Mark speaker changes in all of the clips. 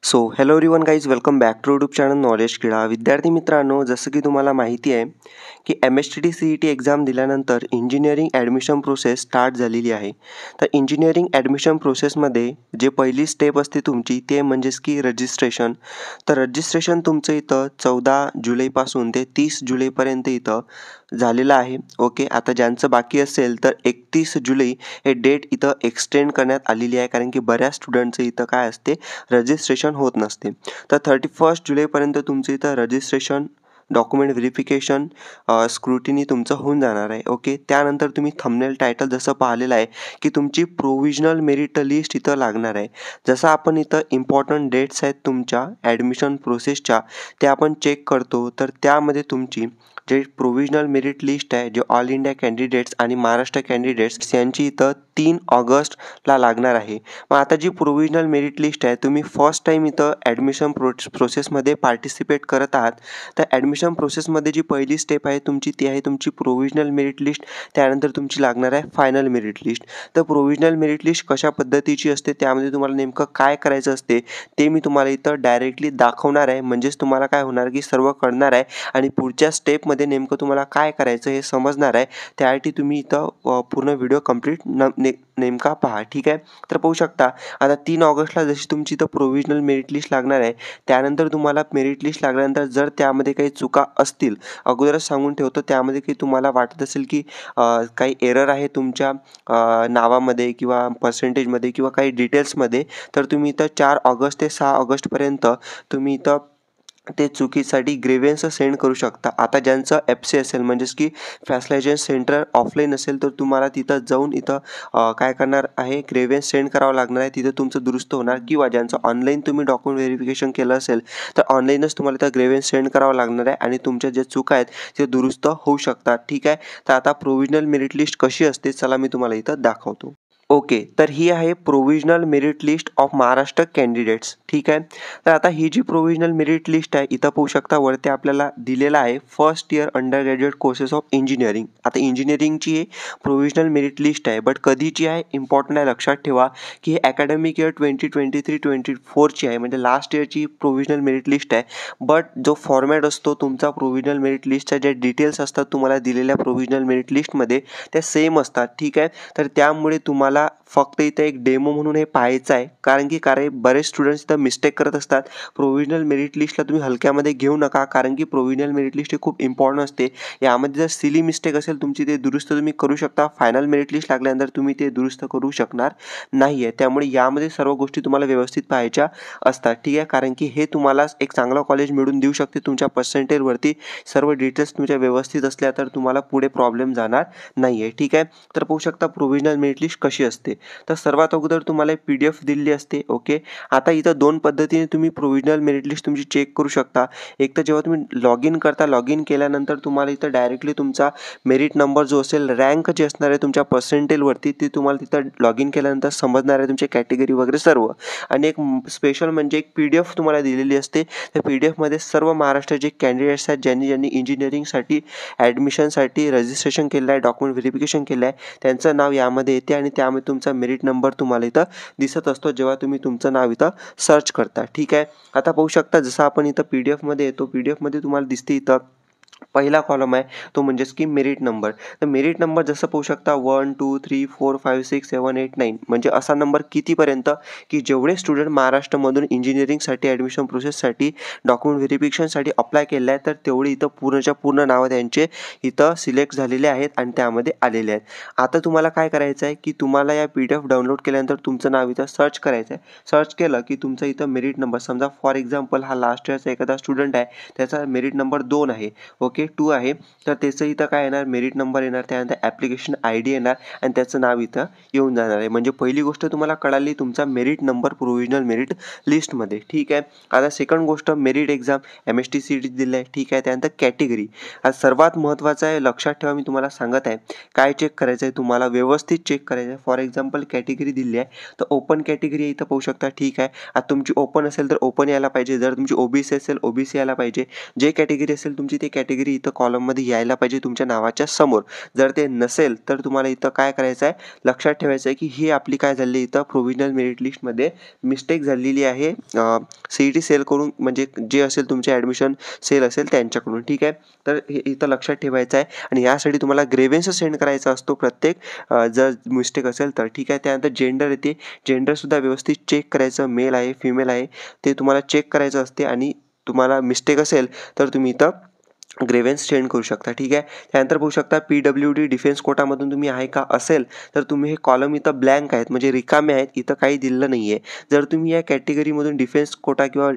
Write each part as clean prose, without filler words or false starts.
Speaker 1: So hello everyone guys, welcome back to YouTube channel knowledge Krida. विद्यार्थी मित्रांनो, जसं की तुम्हाला माहिती आहे की MSTT CET एक्झाम दिल्यानंतर इंजिनिअरिंग ॲडमिशन प्रोसेस स्टार्ट झालेली आहे. तर इंजिनिअरिंग ॲडमिशन प्रोसेसमध्ये जे पहिली स्टेप असते तुमची ते म्हणजेच की रजिस्ट्रेशन. तर रजिस्ट्रेशन तुमचं इथं 14 जुलैपासून ते 30 जुलैपर्यंत इथं झालेलं आहे. ओके, आता ज्यांचं बाकी असेल तर 31 जुलै हे डेट इथं एक्सटेंड करण्यात आलेली आहे, कारण की बऱ्याच स्टुडंटचं इथं काय असते, रजिस्ट्रेशन होत नसते. तर 31 जुलैपर्यंत तुमचं इथं रजिस्ट्रेशन, डॉक्युमेंट व्हेरिफिकेशन, स्क्रुटिनी तुमचं होऊन जाणार आहे. ओके, त्यानंतर तुम्ही थंबनेल टायटल जसं पाहिलेलं आहे की तुमची प्रोव्हिजनल मेरिट लिस्ट इथं लागणार आहे. जसं आपण इथं इम्पॉर्टंट डेट्स आहेत तुमच्या ॲडमिशन प्रोसेसच्या, ते आपण चेक करतो. तर त्यामध्ये तुमची जे प्रोव्हिजनल मेरिट लिस्ट आहे, जे ऑल इंडिया कॅन्डिडेट्स आणि महाराष्ट्र कॅन्डिडेट्स यांची इथं 3 ऑगस्टला लागणार आहे. मग आता जी प्रोव्हिजनल मेरिट लिस्ट आहे, तुम्ही फर्स्ट टाईम इथं ॲडमिशन प्रोसेसमध्ये पार्टिसिपेट करत आहात, तर ॲडमिशन प्रोसेसमध्ये जी पहिली स्टेप आहे तुमची, ती आहे तुमची प्रोव्हिजनल मेरिट लिस्ट. त्यानंतर तुमची लागणार आहे फायनल मेरिट लिस्ट. तर प्रोव्हिजनल मेरिट लिस्ट कशा पद्धतीची असते, त्यामध्ये तुम्हाला नेमकं काय करायचं असते ते मी तुम्हाला इथं डायरेक्टली दाखवणार आहे. म्हणजेच तुम्हाला काय होणार की सर्व कळणार आहे आणि पुढच्या स्टेपमध्ये नेमकं तुम्हाला काय करायचं हे समजणार आहे. त्यासाठी तुम्ही इथं पूर्ण व्हिडिओ कंप्लीट नेमका पहा. ठीक आहे, तर पाहू शकता आता 3 ऑगस्टला जशी तुमची इथं प्रोव्हिजनल मेरिट लिस्ट लागणार आहे, त्यानंतर तुम्हाला मेरिट लिस्ट लागल्यानंतर जर त्यामध्ये काही चुका असतील, अगोदरच सांगून ठेवतो, त्यामध्ये की तुम्हाला वाटत असेल की काही एरर आहे तुमच्या नावामध्ये किंवा पर्सेंटेजमध्ये किंवा काही डिटेल्समध्ये, तर तुम्ही इथं 4 ऑगस्ट ते 6 ऑगस्टपर्यंत तुम्ही इथं ते चुकीसाठी ग्रेव्हन्स सेंड करू शकता. आता ज्यांचं FC असेल, म्हणजेच की फॅसिलिटेशन सेंटर ऑफलाईन असेल, तर तुम्हाला तिथं जाऊन इथं काय करणार आहे, ग्रेव्हन्स सेंड करावं लागणार आहे. तिथं तुमचं दुरुस्त होणार. किंवा ज्यांचं ऑनलाईन तुम्ही डॉक्युमेंट व्हेरिफिकेशन केलं असेल, तर ऑनलाईनच तुम्हाला इथं ग्रेव्हन्स सेंड करावं लागणार आहे आणि तुमच्या ज्या चुका आहेत ते दुरुस्त होऊ शकतात. ठीक आहे, तर आता प्रोव्हिजनल मेरिट लिस्ट कशी असते, चला मी तुम्हाला इथं दाखवतो. ओके, तर ही आहे provisional merit list of Maharashtra candidates. ठीक आहे, तर आता ही जी प्रोव्हिजनल मेरिट लिस्ट आहे, इथं पाहू शकता वरती आपल्याला दिलेलं आहे first year under graduate courses of engineering. आता इंजिनिअरिंगची ही प्रोव्हिजनल मेरिट लिस्ट आहे, बट कधीची आहे इम्पॉर्टंट आहे, लक्षात ठेवा की ही अकॅडमिक इयर 2023-24ची आहे, म्हणजे लास्ट इयरची प्रोव्हिजनल मेरिट लिस्ट आहे. बट जो फॉर्मॅट असतो तुमचा प्रोव्हिजनल मेरिट लिस्टच्या ज्या डिटेल्स असतात तुम्हाला दिलेल्या प्रोव्हिजनल मेरिट लिस्टमध्ये, त्या सेम असतात. ठीक आहे, तर त्यामुळे तुम्हाला फक्त इथे एक डेमो म्हणून हे पाहायचं आहे, कारण की बरेच स्टुडंट्स इथं मिस्टेक करत असतात. प्रोव्हिजनल मेरिट लिस्टला तुम्ही हलक्यामध्ये घेऊ नका, कारण की प्रोव्हिजनल मेरिट लिस्ट ही खूप इम्पॉर्टंट असते. यामध्ये जर सिली मिस्टेक असेल तुमची, ते दुरुस्त तुम्ही करू शकता. फायनल मेरिट लिस्ट लागल्यानंतर तुम्ही ते दुरुस्त करू शकणार नाही आहे. त्यामुळे यामध्ये सर्व गोष्टी तुम्हाला व्यवस्थित पाहायच्या असतात. ठीक आहे, कारण की हे तुम्हाला एक चांगलं कॉलेज मिळून देऊ शकते. तुमच्या पर्सेंटेजवरती सर्व डिटेल्स तुमच्या व्यवस्थित असल्या तर तुम्हाला पुढे प्रॉब्लेम जाणार नाही आहे. ठीक आहे, तर पाहू शकता प्रोव्हिजनल मेरिट लिस्ट कशी असते. तर सर्वात अगोदर तुम्हाला PDF दिलेली असते. ओके, आता इथं 2 पद्धतीने तुम्ही प्रोव्हिजनल मेरिट लिस्ट तुमची चेक करू शकता. एक तर जेव्हा तुम्ही लॉग इन करता, लॉग इन केल्यानंतर तुम्हाला इथं डायरेक्टली तुमचा मेरिट नंबर जो असेल, रँक जी असणार आहे तुमच्या पर्सेंटेजवरती, ती तुम्हाला तिथं लॉग इन केल्यानंतर समजणार आहे, तुमची कॅटेगरी वगैरे सर्व. आणि एक स्पेशल म्हणजे एक PDF तुम्हाला दिलेली असते. त्या PDFमध्ये सर्व महाराष्ट्राचे कॅन्डिडेट्स आहेत, ज्यांनी इंजिनिअरिंगसाठी ॲडमिशनसाठी रजिस्ट्रेशन केलं आहे, डॉक्युमेंट व्हेरिफिकेशन केलं आहे, त्यांचं नाव यामध्ये येते आणि त्यामध्ये तुमचा मेरिट नंबर तुम्हाला इथं दिसत असतो जेव्हा तुम्ही तुमचं नाव इथं सर्च करता. ठीक आहे, आता पाहू शकता जसं आपण इथं PDFमध्ये येतो, PDFमध्ये तुम्हाला दिसते इथं पहिला कॉलम आहे तो म्हणजेच की मेरिट नंबर. तर मेरिट नंबर जसं पाहू शकता 1 2 3 4 5 6 7 8 9, म्हणजे असा नंबर कितीपर्यंत की जेवढे स्टुडंट महाराष्ट्रामधून इंजिनिअरिंगसाठी ॲडमिशन प्रोसेससाठी डॉक्युमेंट व्हेरिफिकेशनसाठी अप्लाय केलं आहे, तर तेवढे इथं पूर्णच्या पूर्ण नावं त्यांचे इथं सिलेक्ट झालेले आहेत आणि त्यामध्ये आलेले आहेत. आता तुम्हाला काय करायचं आहे की तुम्हाला या PDF डाउनलोड केल्यानंतर तुमचं नाव इथं सर्च करायचं आहे. सर्च केलं की तुमचं इथं मेरिट नंबर, समजा फॉर एक्झाम्पल हा लास्ट इयरचा एखादा स्टुडंट आहे, त्याचा मेरिट नंबर 2 आहे. ओके, 2 आहे, तर त्याचं इथं काय येणार, मेरिट नंबर येणार, त्यानंतर ॲप्लिकेशन ID येणार आणि त्याचं नाव इथं येऊन जाणार आहे. म्हणजे पहिली गोष्ट तुम्हाला कळाली, तुमचा मेरिट नंबर प्रोव्हिजनल मेरिट लिस्टमध्ये. ठीक आहे, आता सेकंड गोष्ट, मेरिट एक्झाम MST CET दिलं आहे. ठीक आहे, त्यानंतर कॅटेगरी. आज सर्वात महत्त्वाचं आहे, लक्षात ठेवा, मी तुम्हाला सांगत आहे काय चेक करायचं आहे, तुम्हाला व्यवस्थित चेक करायचं आहे. फॉर एक्झाम्पल कॅटेगरी दिली आहे, तर ओपन कॅटेगरी इथं पाहू शकता. ठीक आहे, आता तुमची ओपन असेल तर ओपन यायला पाहिजे, जर तुमची OBC असेल OBC यायला पाहिजे, जे कॅटेगरी असेल तुमची ते कॅटेगरी कॅटेगरी इथं कॉलममध्ये यायला पाहिजे तुमच्या नावाच्या समोर. जर ते नसेल तर तुम्हाला इथं काय करायचं आहे, लक्षात ठेवायचं आहे की ही आपली काय झाली इथं प्रोव्हिजनल मेरिट लिस्टमध्ये मिस्टेक झालेली आहे CET सेलकडून, म्हणजे जे असेल तुमचे ॲडमिशन सेल असेल त्यांच्याकडून. ठीक आहे, तर हे इथं लक्षात ठेवायचं आहे आणि यासाठी तुम्हाला ग्रेव्हन्स सेंड करायचा असतो प्रत्येक जर मिस्टेक असेल तर. ठीक आहे, त्यानंतर जेंडर येते. जेंडरसुद्धा व्यवस्थित चेक करायचं, मेल आहे फिमेल आहे ते तुम्हाला चेक करायचं असते आणि तुम्हाला मिस्टेक असेल तर तुम्ही इथं ग्रेव्हन्स सेंड करू शकता. ठीक आहे, त्यानंतर बघू शकता PWD डिफेन्स कोटामधून तुम्ही आहे का, असेल तर तुम्ही हे कॉलम इथं ब्लँक आहेत म्हणजे रिकामे आहेत, इथं काही दिलेलं नाही आहे. जर तुम्ही या कॅटेगरीमधून डिफेन्स कोटा किंवा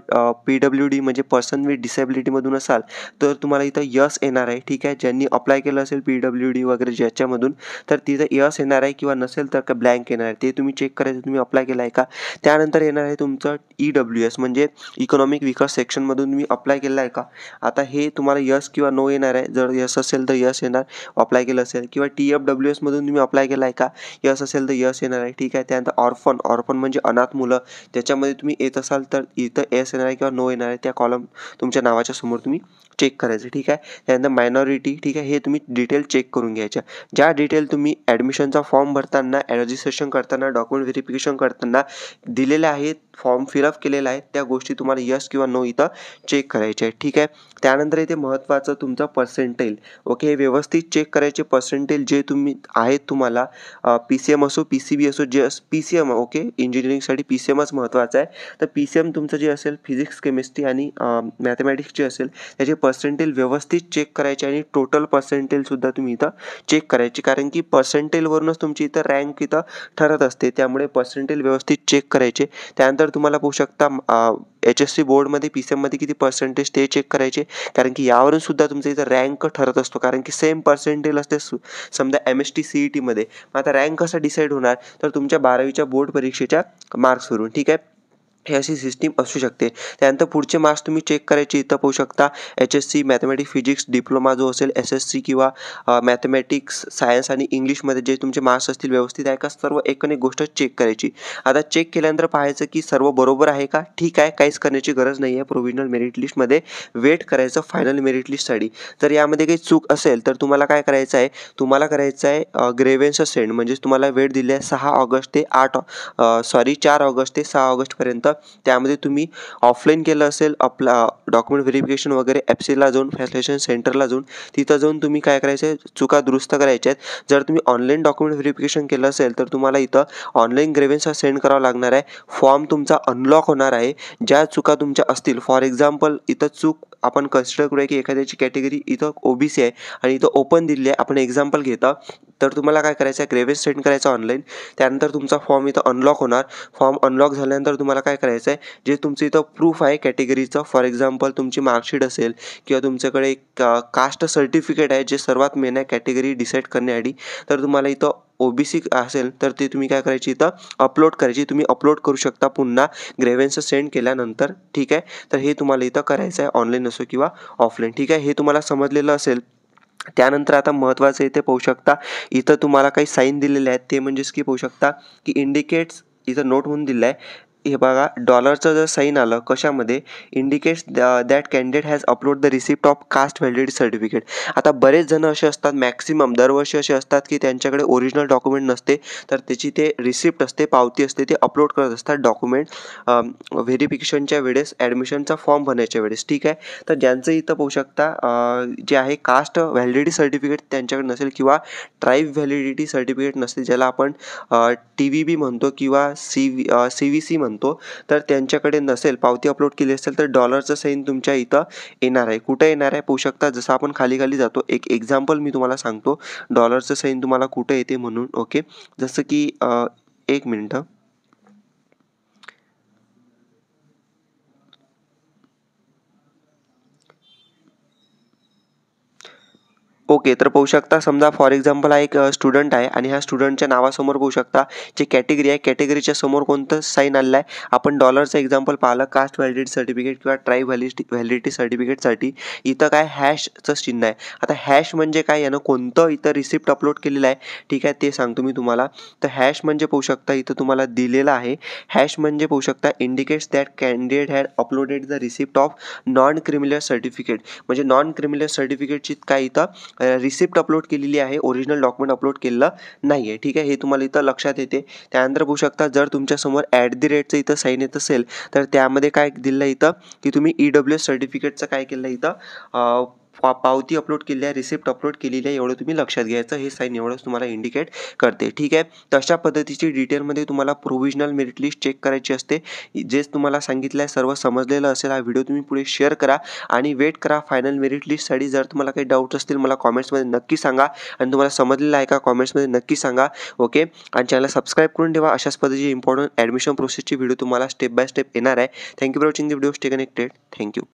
Speaker 1: PWD म्हणजे पर्सन विथ डिसेबिलिटीमधून असाल तर तुम्हाला इथं यस येणार आहे. ठीक आहे, ज्यांनी अप्लाय केलं असेल PWD वगैरे ज्याच्यामधून तर तिथं यस येणार आहे, किंवा नसेल तर का ब्लँक येणार आहे, ते तुम्ही चेक करायचं तुम्ही अप्लाय केलं आहे का. त्यानंतर येणार आहे तुमचं EWS म्हणजे इकॉनॉमिक विकर सेक्शनमधून तुम्ही अप्लाय केलं आहे का. आता हे तुम्हाला यस किंवा नो येणार आहे. जर यस असेल तर यस येणार, अप्लाय केलं असेल. किंवा TFWS मधून तुम्ही अप्लाय केला आहे का, यस असेल तर यस येणार आहे. ठीक आहे, त्यानंतर ऑर्फन म्हणजे अनाथ मुलं, त्याच्यामध्ये तुम्ही येत असाल तर इथं यस येणार आहे किंवा नो येणार आहे. त्या कॉलम तुमच्या नावाच्या समोर तुम्ही चेक करायचं. ठीक आहे, त्यानंतर मायनॉरिटी. ठीक आहे, हे तुम्ही डिटेल चेक करून घ्यायच्या. ज्या डिटेल तुम्ही ॲडमिशनचा फॉर्म भरताना, रजिस्ट्रेशन करताना, डॉक्युमेंट व्हेरिफिकेशन करताना दिलेल्या आहेत, फॉर्म फिलअप केलेला आहे, त्या गोष्टी तुम्हाला यस किंवा नो इथं चेक करायचे आहेत. ठीक आहे, त्यानंतर इथे महत्त्वाचं तुमचं पर्सेंटेल. ओके, हे व्यवस्थित चेक करायचे पर्सेंटेल जे तुम्ही आहेत तुम्हाला PCM असो PCB असो, जे PCM ओके इंजिनिअरिंगसाठी PCMच महत्त्वाचं आहे. तर PCM तुमचं जे असेल फिजिक्स केमिस्ट्री आणि मॅथमॅटिक्स जे असेल त्याचे पर्सेंटेल व्यवस्थित चेक करायचे आणि टोटल पर्सेंटेलसुद्धा तुम्ही इथं चेक करायचे, कारण की पर्सेंटेलवरूनच तुमची इथं रँक इथं ठरत असते, त्यामुळे पर्सेंटेल व्यवस्थित चेक करायचे. त्यानंतर तुम्हाला पाहू शकता HSC बोर्डमध्ये PCMमध्ये किती पर्सेंटेज ते चेक करायचे, कारण की यावरून सुद्धा तुमचा इथं रँक ठरत असतो, कारण की सेम पर्सेंटेज असते समजा MST CETमध्ये. मग आता रँक कसा डिसाईड होणार, तर तुमच्या 12वीच्या बोर्ड परीक्षेच्या मार्क्सवरून. ठीक आहे, हे अशी सिस्टीम असू शकते. त्यानंतर पुढचे मार्क्स तुम्ही चेक करायचे, इथं पाहू शकता HSC मॅथमॅटिक्स फिजिक्स डिप्लोमा जो असेल SSC किंवा मॅथमॅटिक्स सायन्स आणि इंग्लिशमध्ये जे तुमचे मार्क्स असतील व्यवस्थित आहे का, सर्व एक गोष्ट चेक करायची. आता चेक केल्यानंतर पाहायचं की सर्व बरोबर आहे का. ठीक आहे, काहीच करण्याची गरज नाही आहे. प्रोव्हिजनल मेरिट लिस्टमध्ये वेट करायचं फायनल मेरिट लिस्टसाठी. जर यामध्ये काही चूक असेल तर तुम्हाला काय करायचं आहे, तुम्हाला करायचं आहे ग्रेव्हन्स सेंड, म्हणजेच तुम्हाला वेळ दिली आहे 4 ऑगस्ट ते 6 ऑगस्टपर्यंत. त्यामध्ये तुम्ही ऑफलाईन केलं असेल आपला डॉक्युमेंट व्हेरिफिकेशन वगैरे FCला जाऊन फॅसिलिटेशन सेंटरला जाऊन तिथं जाऊन तुम्ही काय करायचं आहे, चुका दुरुस्त करायच्या आहेत. जर तुम्ही ऑनलाईन डॉक्युमेंट व्हेरिफिकेशन केलं असेल तर तुम्हाला इथं ऑनलाईन ग्रेव्हन्स सेंड करावा लागणार आहे. फॉर्म तुमचा अनलॉक होणार आहे. ज्या चुका तुमच्या असतील, फॉर एक्झाम्पल इथं चूक आपण कन्सिडर करूया की एखाद्याची कॅटेगरी इथं OBC आहे आणि इथं ओपन दिली आहे, आपण एक्झाम्पल घेता, तर तुम्हाला काय करायचं आहे, ग्रेव्हन्स सेंड करायचा ऑनलाईन. त्यानंतर तुमचा फॉर्म इथं अनलॉक होणार. फॉर्म अनलॉक झाल्यानंतर तुम्हाला काय करायचं आहे, जे तुमचं इथं प्रूफ आहे कॅटेगरीचं, फॉर एक्झाम्पल तुमची मार्कशीट असेल किंवा तुमच्याकडे एक कास्ट सर्टिफिकेट आहे, जे सर्वात मेन आहे कॅटेगरी डिसाईड करण्यासाठी, तर तुम्हाला इथं OBC असेल तर ते तुम्ही काय करायची, इथं अपलोड करायची. तुम्ही अपलोड करू शकता पुन्हा ग्रेव्हन्स सेंड केल्यानंतर. ठीक आहे, तर हे तुम्हाला इथं करायचं आहे, ऑनलाईन असो किंवा ऑफलाईन. ठीक आहे, हे तुम्हाला समजलेलं असेल. त्यानंतर आता महत्त्वाचं इथे पाहू शकता, इथं तुम्हाला काही साईन दिलेले आहेत, ते म्हणजेच की पाहू शकता की इंडिकेट्स, इथं नोट म्हणून दिलं आहे. हे बघा, डॉलरचं जर साईन आलं कशामध्ये, indicates that candidate has upload the receipt of caste validity certificate. आता बरेच जण असे असतात, मॅक्सिमम दरवर्षी असे असतात की त्यांच्याकडे ओरिजिनल डॉक्युमेंट नसते, तर त्याची ते रिसिप्ट असते, पावती असते, ते अपलोड करत असतात डॉक्युमेंट व्हेरिफिकेशनच्या वेळेस, ॲडमिशनचा फॉर्म भरण्याच्या वेळेस. ठीक आहे, तर ज्यांचं इथं पाहू शकता जे आहे कास्ट व्हॅलिडिटी सर्टिफिकेट त्यांच्याकडे नसेल किंवा ट्राईब व्हॅलिडिटी सर्टिफिकेट नसेल, ज्याला आपण TVB म्हणतो किंवा CVC म्हणतो, तर त्यांच्याकडे नसेल, पावती अपलोड केली असेल तर डॉलरचं साईन तुमच्या इथं येणार आहे. कुठं येणार आहे पाहू शकता, जसं आपण खाली खाली जातो, एक एक्झाम्पल मी तुम्हाला सांगतो डॉलरचं साईन तुम्हाला कुठं येते म्हणून. ओके, जसं की एक मिनटं. ओके, तर पाहू शकता समजा फॉर एक्झाम्पल हा एक स्टुडंट आहे आणि ह्या स्टुडंटच्या नावासमोर पाहू शकता जे कॅटेगरी आहे, कॅटेगरीच्या समोर कोणतं साईन आलेलं आहे. आपण डॉलरचं एक्झाम्पल पाहिलं कास्ट व्हॅलिडिटी सर्टिफिकेट किंवा ट्राईब व्हॅलिडिटी सर्टिफिकेटसाठी इथं काय हॅशचं चिन्ह आहे. आता हॅश म्हणजे काय, यानं कोणतं इथं रिसिप्ट अपलोड केलेलं आहे, ठीक आहे, ते सांगतो मी तुम्हाला. तर हॅश म्हणजे पाहू शकता इथं तुम्हाला दिलेलं आहे. हॅश म्हणजे पाहू शकता indicates that candidate had uploaded the receipt of non criminal certificate. म्हणजे नॉन क्रिमिनल सर्टिफिकेटची काय इथं रिसिप्ट अपलोड केलेली आहे, ओरिजिनल डॉक्युमेंट अपलोड केलेलं नाही आहे. ठीक आहे, हे तुम्हाला इथं लक्षात येते. त्यानंतर पाहू शकता जर तुमच्यासमोर @ इथं साईन येत असेल तर त्यामध्ये काय दिलं आहे इथं की तुम्ही EWS सर्टिफिकेटचं काय केलं इथं पावती अपलोड केली आहे, रिसिप्ट अपलोड केलेली आहे, एवढं तुम्ही लक्षात घ्यायचं. हे साईन एवढंच तुम्हाला इंडिकेट करते. ठीक आहे, तशा पद्धतीची डिटेलमध्ये तुम्हाला प्रोव्हिजनल मेरिट लिस्ट चेक करायची असते. जेच तुम्हाला सांगितलं आहे सर्व समजलेलं असेल. हा व्हिडिओ तुम्ही पुढे शेअर करा आणि वेट करा फायनल मेरिट लिस्टसाठी. जर तुम्हाला काही डाऊट्स असतील मला कॉमेंट्समध्ये नक्की सांगा आणि तुम्हाला समजलेलं आहे का कॉमेंट्समध्ये नक्की सांगा. ओके, आणि चॅनलला सबस्क्राईब करून ठेवा. अशाच पद्धतीची इम्पॉर्टंट ॲडमिशन प्रोसेसची व्हिडिओ तुम्हाला स्टेप बाय स्टेप येणार आहे. Thank you for watching the video. Stay connected. Thank you.